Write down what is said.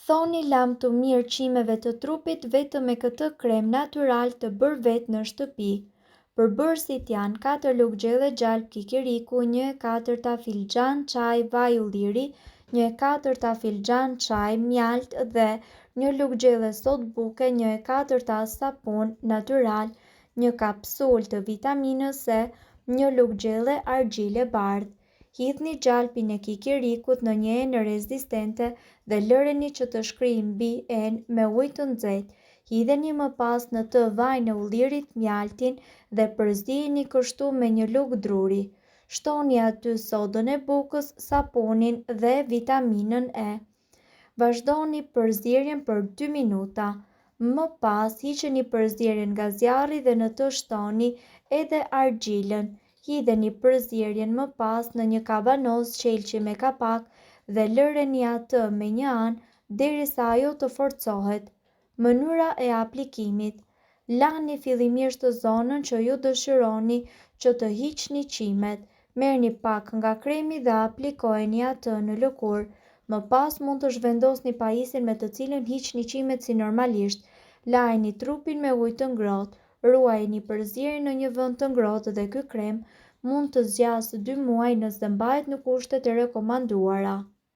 Thoni lam të mirë qimeve të trupit vetëm me këtë krem natyral të bërë vetë në shtëpi. Përbërësit janë 4 lugë gjelle gjalp kikiriku, 1/4 filxhan çaj vaj ulliri, 1/4 filxhan çaj mjalt dhe 1 lugë gjelle sodë buke, 1/4 sapun natyral, 1 kapsul të vitaminës C, 1 lugë gjelle argjile bardhë. Hidhni gjalpin e kikirikut në një enë rezistente dhe lëreni që të shkrijë mbi enë me ujë të nxehtë. Hidheni më pas në të vajin e ullirit mjaltin dhe përzijeni kështu me 1 lugë druri. Shtoni aty sodën e bukës, sapunin dhe vitaminën E. Vazhdoni përzierjen për 2 minuta. Më pas hiqeni përzierjen nga zjarri dhe në të shtoni edhe argjilën. Hidheni përzierjen më pas në një kavanoz qelçi me kapak dhe lëreni atë me një anë derisa ajo të forcohet. Mënyra e aplikimit: lani fillimisht zonën që ju dëshironi që të hiqni qimet. Merrni pak nga kremi dhe aplikojeni atë në lëkurë. Më pas mund të zhvendosni pajisjen me të cilën hiqni qimet si normalisht. Lajini trupin me ujë të ngrohtë. Ruajini përzierjen në një vend të ngrohtë dhe ky krem mund të zgjasë 2 muaj nëse mbahet në kushtet e rekomanduara.